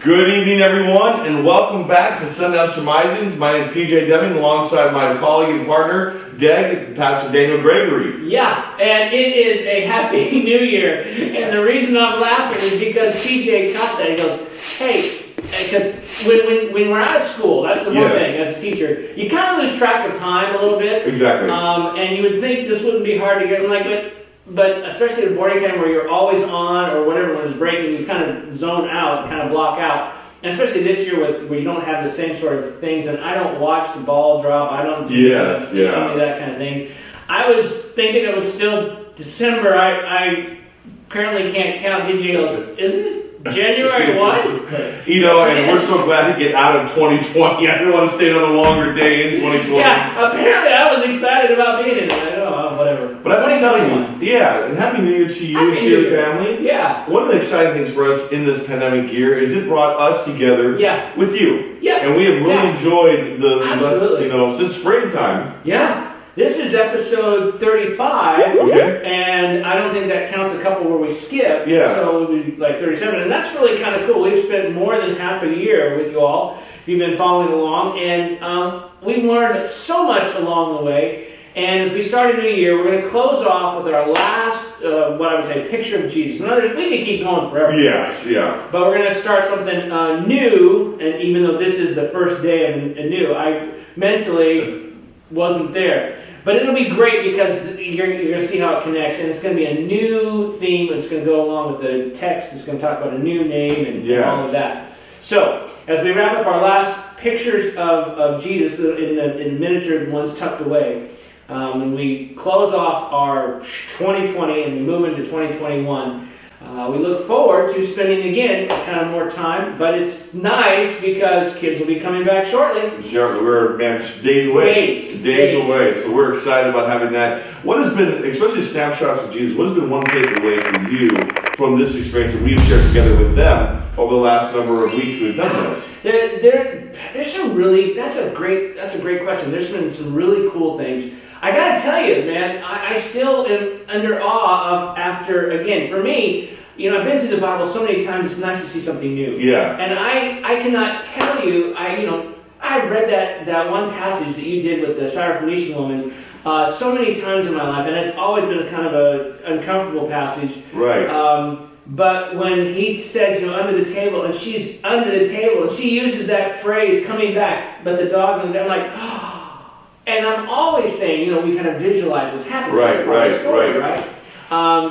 Good evening, everyone, and welcome back to SundownSurmisings. My name is PJ Deming, alongside my colleague and partner, Pastor Daniel Gregory. Yeah, and it is a happy new year. And the reason I'm laughing is because PJ caught that. He goes, hey, because when we're out of school, that's the one thing as a teacher, you kind of lose track of time a little bit. Exactly. And you would think this wouldn't be hard to get, but especially at boarding camp where you're always on or whatever when it's breaking, you kind of zone out, kind of block out. And especially this year where you don't have the same sort of things, and I don't watch the ball drop, I don't do that kind of thing. I was thinking it was still December. I apparently can't count. DJ goes, isn't this January 1? You know, and we're so glad to get out of 2020. I didn't want to stay another longer day in 2020. Yeah, apparently I was excited about being in it. Whatever. But I've been telling you, and Happy New Year to you and to your family. Yeah. One of the exciting things for us in this pandemic year is it brought us together with you. Yeah. And we have really enjoyed since springtime. Yeah. This is episode 35, and I don't think that counts a couple where we skipped, so it would be like 37, and that's really kind of cool. We've spent more than half a year with you all, if you've been following along, and we've learned so much along the way, and as we start a new year, we're going to close off with our last, what I would say, picture of Jesus. In other words, we could keep going forever. Yes, But we're going to start something new, and even though this is the first day of a new, I mentally wasn't there. But it'll be great because you're going to see how it connects, and it's going to be a new theme. It's going to go along with the text. It's going to talk about a new name and all of that. So, as we wrap up our last pictures of Jesus in miniature ones tucked away, when we close off our 2020 and we move into 2021, we look forward to spending, again, kind of more time, but it's nice because kids will be coming back shortly. Sure, we're just days away. Days away, so we're excited about having that. What has been, especially snapshots of Jesus, what has been one takeaway for you from this experience that we've shared together with them over the last number of weeks we've done this? There's some really, that's a great question. There's been some really cool things. I gotta tell you, man, I still am under awe of, after, again, for me, I've been through the Bible so many times, it's nice to see something new. Yeah. And I cannot tell you, I read that one passage that you did with the Syrophoenician woman so many times in my life, and it's always been a kind of a uncomfortable passage. Right. But when he says, under the table, and she's under the table, and she uses that phrase, coming back, but the dog's on there, I'm like, oh. And I'm always saying, we kind of visualize what's happening. Right.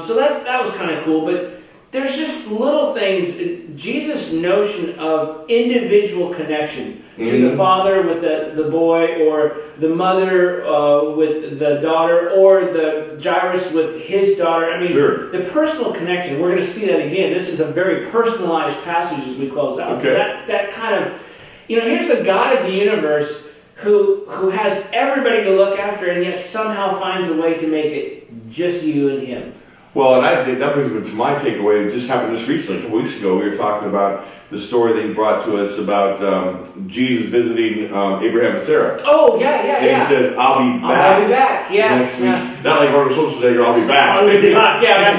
So that was kind of cool, but there's just little things. Jesus' notion of individual connection to the father with the boy, or the mother with the daughter, or the Jairus with his daughter. The personal connection. We're going to see that again. This is a very personalized passage as we close out. Okay. That kind of, here's a God of the universe who has everybody to look after, and yet somehow finds a way to make it just you and him. Well, and that brings me to my takeaway. It just happened just recently, a couple weeks ago. We were talking about the story that he brought to us about Jesus visiting Abraham and Sarah. Oh, yeah. And he says, I'll be back. Next week. Not like Arnold Schwarzenegger, I'll be back.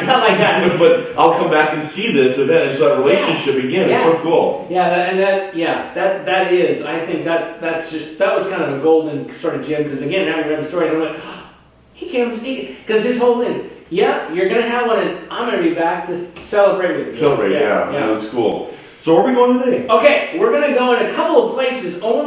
Not like that. But I'll come back and see this event. And so that relationship again is so cool. That is. I think that was kind of a golden sort of gem, because again, having read the story, I'm like, he came, because his whole thing, you're going to have one, and I'm going to be back to celebrate with you. That was cool. So where are we going today? Okay, we're going to go in a couple of places. Our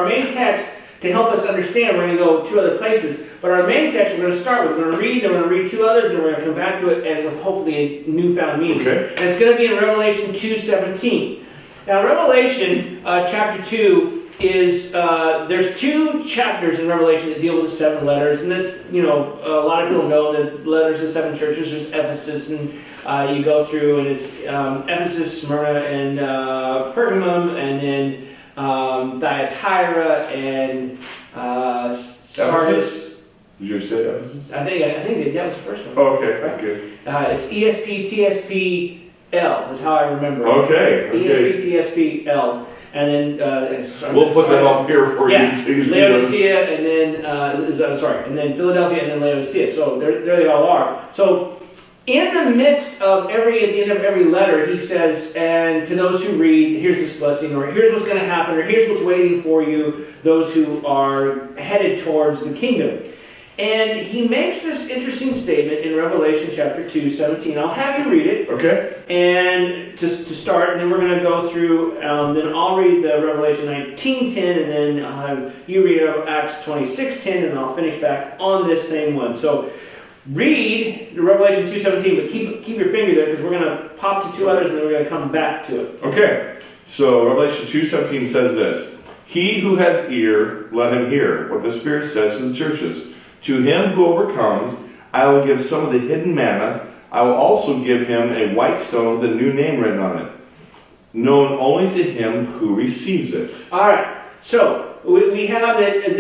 main text, to help us understand, we're going to go two other places. But our main text we're going to start with. We're going to read, then we're going to read two others, and we're going to come back to it, and with hopefully a newfound meaning. Okay. And it's going to be in Revelation 2:17. Now, Revelation chapter 2 is, there's two chapters in Revelation that deal with the seven letters, and that's, a lot of people know the letters of the seven churches. There's Ephesus, and you go through, and it's Ephesus, Smyrna, and Pergamum, and then Thyatira, and Sardis. Did you say Ephesus? I think that was the first one. Oh, okay. Right? Okay. It's ESP, TSP, L is how I remember it. Okay. ESP, TSP, L. And then we'll put them up here for you so you see Laodicea, and then and then Philadelphia, and then Laodicea. So there they all are. So in the midst of at the end of every letter, he says, and to those who read, here's this blessing, or here's what's going to happen, or here's what's waiting for you, those who are headed towards the kingdom. And he makes this interesting statement in Revelation chapter 2, 17. I'll have you read it. Okay. And to start, and then we're going to go through, then I'll read the Revelation 19:10, and then I'll have you read Acts 26:10, and I'll finish back on this same one. So read the Revelation 2:17, but keep your finger there, because we're going to pop to two others, and then we're going to come back to it. Okay. So Revelation 2:17 says this: He who has ear, let him hear what the Spirit says to the churches. To him who overcomes, I will give some of the hidden manna. I will also give him a white stone with a new name written on it, known only to him who receives it. All right. So we have that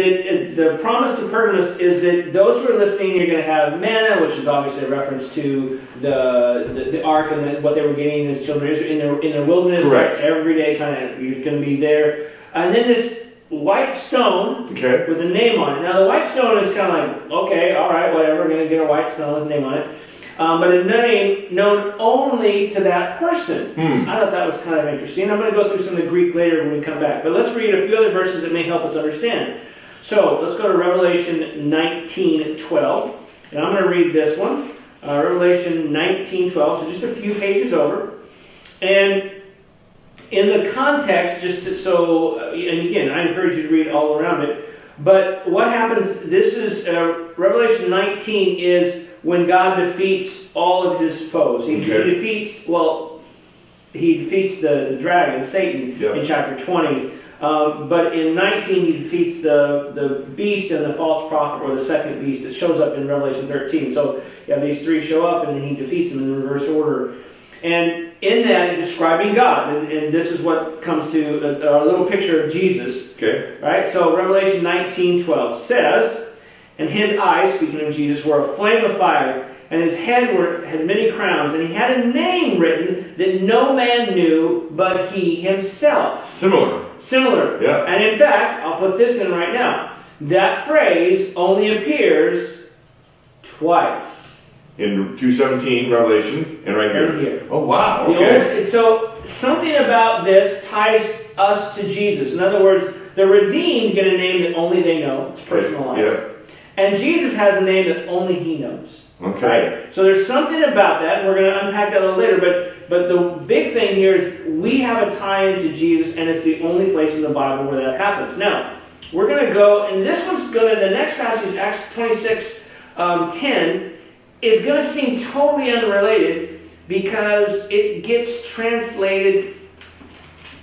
the promise to Pergamos is that those who are listening, you're going to have manna, which is obviously a reference to the ark and what they were getting as children in their wilderness. Correct. Every day, kind of, you're going to be there. And then this white stone with a name on it. Now, the white stone is kind of like, okay, all right, whatever, we're going to get a white stone with a name on it. But a name known only to that person. I thought that was kind of interesting. I'm going to go through some of the Greek later when we come back. But let's read a few other verses that may help us understand. So, let's go to Revelation 19:12. And I'm going to read this one. Revelation 19:12, so just a few pages over. And in the context, and again, I encourage you to read all around it, but what happens, this is, Revelation 19 is when God defeats all of his foes. He defeats the dragon, Satan, in chapter 20, but in 19 he defeats the beast and the false prophet, or the second beast that shows up in Revelation 13. So you have these three show up, and then he defeats them in reverse order. And in that, describing God, and this is what comes to a little picture of Jesus. Okay. Right? So Revelation 19:12 says, and his eyes, speaking of Jesus, were a flame of fire, and his head had many crowns, and he had a name written that no man knew but he himself. Similar. Yeah. And in fact, I'll put this in right now. That phrase only appears twice. In 2:17, Revelation, and right here. Oh, wow. Okay. So something about this ties us to Jesus. In other words, the redeemed get a name that only they know. It's personalized. Yeah. And Jesus has a name that only he knows. Okay. Right? So there's something about that, and we're going to unpack that a little later. But the big thing here is we have a tie into Jesus, and it's the only place in the Bible where that happens. Now, we're going to go, and this one's going to, the next passage, Acts 26:10, is going to seem totally unrelated because it gets translated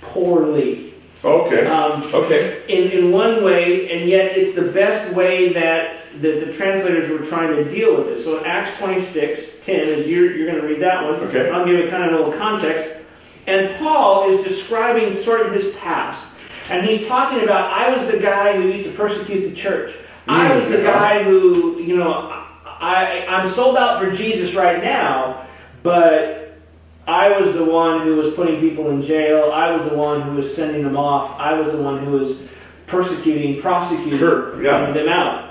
poorly. Okay. In one way, and yet it's the best way that the translators were trying to deal with it. So in Acts 26:10, as you're going to read that one, okay. I'll give it kind of a little context. And Paul is describing sort of his past. And he's talking about, I was the guy who used to persecute the church. I was the guy who, I'm sold out for Jesus right now, but I was the one who was putting people in jail. I was the one who was sending them off. I was the one who was prosecuting them out.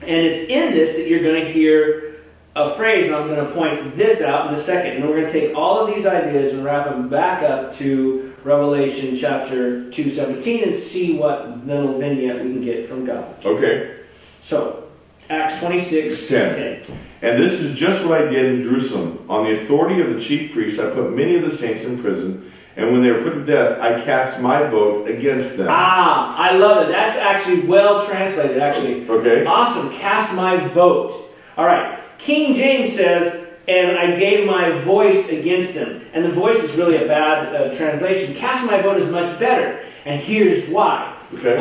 And it's in this that you're going to hear a phrase, and I'm going to point this out in a second. And we're going to take all of these ideas and wrap them back up to Revelation chapter 2:17 and see what little vignette we can get from God. Okay. So, Acts 26:10. And this is just what I did in Jerusalem. On the authority of the chief priests, I put many of the saints in prison, and when they were put to death, I cast my vote against them. I love it. That's actually well translated, actually. Okay. Awesome. Cast my vote. All right. King James says, and I gave my voice against them. And the voice is really a bad translation. Cast my vote is much better. And here's why. Okay.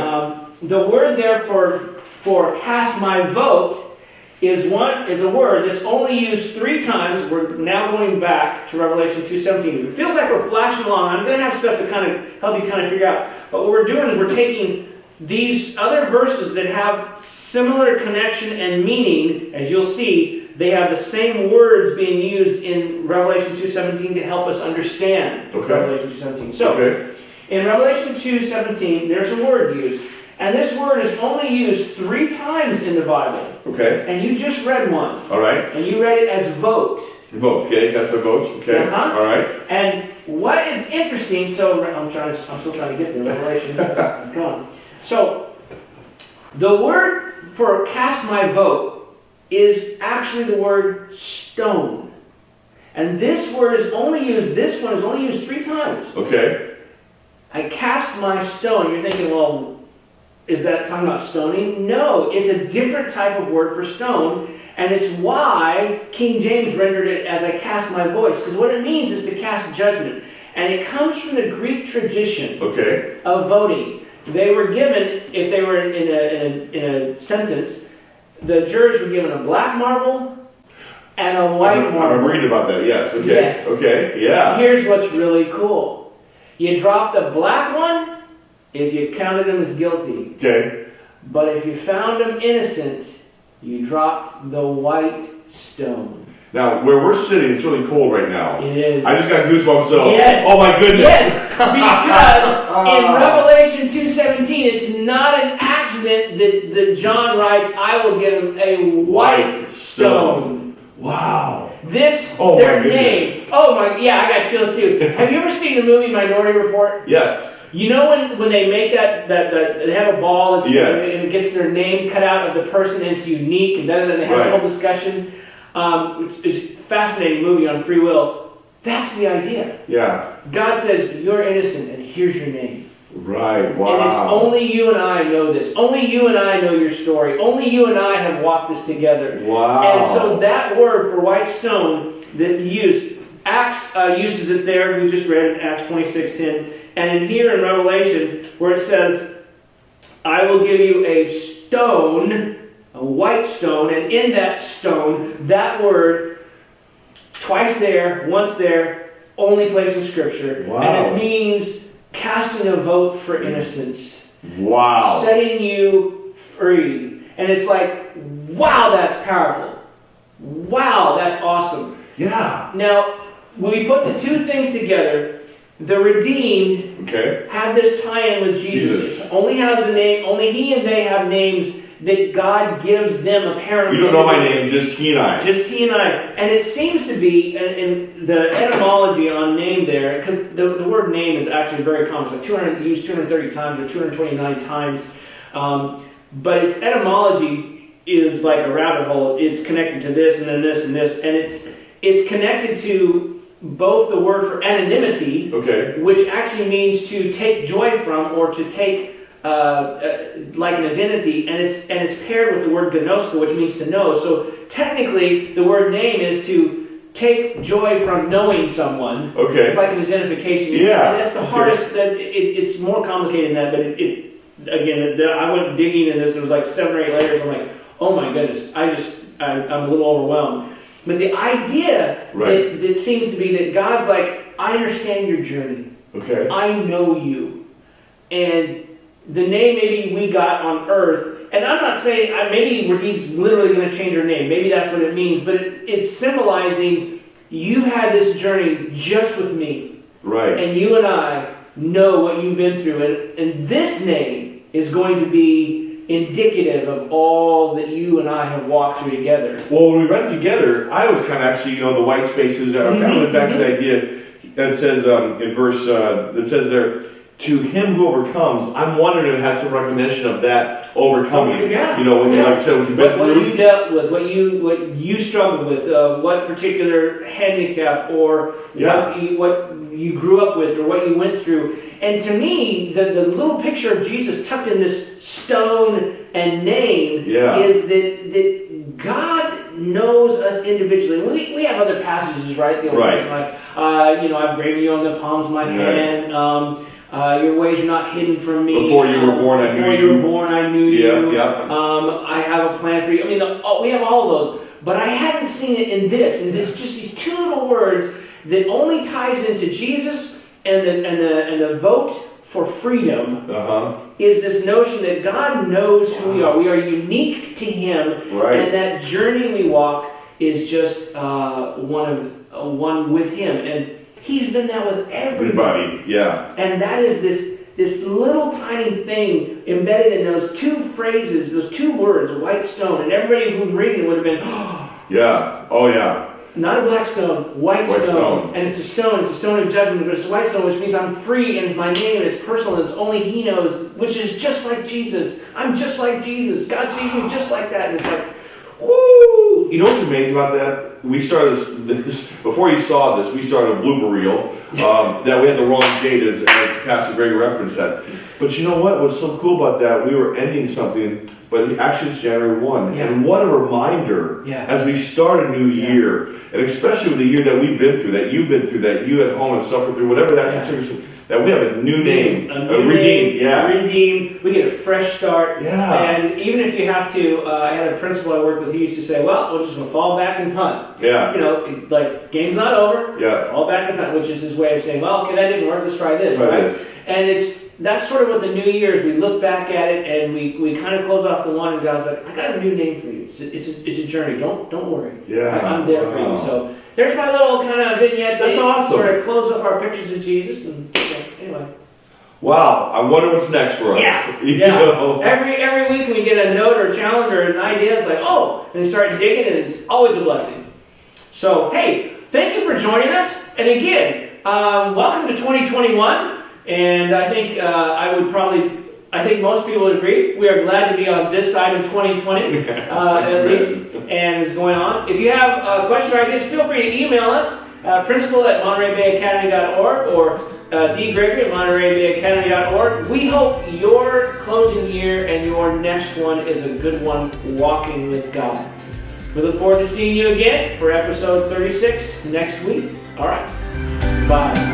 The word there for cast my vote is a word that's only used 3 times. We're now going back to Revelation 2:17. It feels like we're flashing along. I'm going to have stuff to kind of help you kind of figure out. But what we're doing is we're taking these other verses that have similar connection and meaning, as you'll see. They have the same words being used in Revelation 2:17 to help us understand Revelation 2:17. So, in Revelation 2:17, there's a word used. And this word is only used 3 times in the Bible. Okay. And you just read one. All right. And you read it as vote. Vote, okay, cast my votes, okay, Uh-huh. all right. And what is interesting, so I'm still trying to get there, Revelation, come on. So, the word for cast my vote is actually the word stone. And this word is only used, this one is only used 3 times. Okay. I cast my stone. You're thinking, well, is that talking about stoning? No, it's a different type of word for stone. And it's why King James rendered it as I cast my voice. Because what it means is to cast judgment. And it comes from the Greek tradition of voting. They were given, if they were in a sentence, the jurors were given a black marble and a white marble. I'm reading about that, yes. Okay. Yes. Okay, yeah. Here's what's really cool. You drop the black one if you counted him as guilty. Okay. But if you found him innocent, you dropped the white stone. Now, where we're sitting, it's really cold right now. It is. I just got goosebumps, so. Yes. Oh my goodness. Yes, because in Revelation 2:17, it's not an accident that John writes, I will give him a white stone. Wow. This, Oh, their my goodness. name. Oh my, yeah, I got chills too. Have you ever seen the movie Minority Report? Yes. You know when they make that they have a ball and it gets their name cut out of the person and it's unique and then they have a whole discussion, which is a fascinating movie on free will. That's the idea. Yeah. God says, you're innocent and here's your name. Right, wow. And it's only you and I know this. Only you and I know your story. Only you and I have walked this together. Wow. And so that word for white stone that he used, Acts uses it there. We just read in Acts 26:10. And in here in Revelation, where it says, I will give you a stone, a white stone, and in that stone, that word, twice there, once there, only place in Scripture. Wow. And it means casting a vote for innocence. Wow. Setting you free. And it's like, wow, that's powerful. Wow, that's awesome. Yeah. Now, when we put the two things together, the redeemed have this tie-in with Jesus. Only has a name. Only he and they have names that God gives them apparently. You don't know my name, just he and I. Just he and I. And it seems to be, in the etymology on name there, because the word name is actually very common. It's like used 230 times or 229 times. But its etymology is like a rabbit hole. It's connected to this and then this and this. And it's connected to both the word for anonymity, which actually means to take joy from or to take like an identity, and it's paired with the word gnosko, which means to know. So technically, the word name is to take joy from knowing someone. It's like an identification. Yeah. And that's the hardest. It's more complicated than that, but again, I went digging in this. There was like 7 or 8 layers. I'm like, oh my goodness, I'm a little overwhelmed. But the idea that seems to be that God's like, I understand your journey. I know you. And the name maybe we got on earth, and I'm not saying, maybe he's literally going to change your name. Maybe that's what it means. But it's symbolizing you had this journey just with me. And you and I know what you've been through. And this name is going to be indicative of all that you and I have walked through together. Well, when we read together, I was kind of actually, the white spaces. I kind of went back to the idea that says in verse, that says there, to him who overcomes. I'm wondering if it has some recognition of that overcoming. Like I said, what you've been through. What you dealt with, what you struggled with, what particular handicap or what you grew up with or what you went through. And to me, the little picture of Jesus tucked in this stone and name is that God knows us individually. We have other passages, right? The Old Testament, like, I've graven you on the palms of my hand. Your ways are not hidden from me. Before you were born, I knew you. Before you were born, I knew you. I have a plan for you. We have all those. But I haven't seen it in this. And this just these 2 little words that only ties into Jesus and the vote for freedom is this notion that God knows who we are. We are unique to Him. And that journey we walk is just one with Him. And He's been that with everybody. And that is this little tiny thing embedded in those 2 phrases, those 2 words, white stone. And everybody who's reading it would have been, not a black stone, white White stone. stone. And it's a stone of judgment, but it's a white stone, which means I'm free, and my name is personal, and it's only He knows, which is just like Jesus. I'm just like Jesus. God sees me just like that. And it's like, woo! You know what's amazing about that? We started this before you saw this, we started a blooper reel that we had the wrong date as Pastor Gregory referenced that. But you know what was so cool about that? We were ending something, but actually it's January 1. Yeah. And what a reminder as we start a new year, and especially with the year that we've been through, that you've been through, that you at home have suffered through, whatever that is, that we have a new name, redeemed. Redeemed. We get a fresh start. Yeah. And even if you have to, I had a principal I worked with who used to say, well, we're just going to fall back and punt. Yeah. You know, like, game's not over. Yeah. Fall back and punt, which is his way of saying, well, okay, that didn't work, let's try this, Try right? this. And that's sort of what the new year is. We look back at it and we kind of close off the one, and God's like, I got a new name for you. It's a journey. Don't worry. Yeah. I'm there for you. So there's my little kind of vignette. That's awesome. Sort of close up our pictures of Jesus. And anyway. Wow, I wonder what's next for us. Yeah. You Yeah. know? Every week we get a note or a challenge or an idea. It's like, oh, and you start digging, and it's always a blessing. So, hey, thank you for joining us. And again, welcome to 2021. And I think I think most people would agree. We are glad to be on this side of 2020, at least, and is going on. If you have questions or ideas, feel free to email us, principal@MontereyBayAcademy.org or dgregory@MontereyBayAcademy.org. We hope your closing year and your next one is a good one, walking with God. We look forward to seeing you again for episode 36 next week. All right. Bye.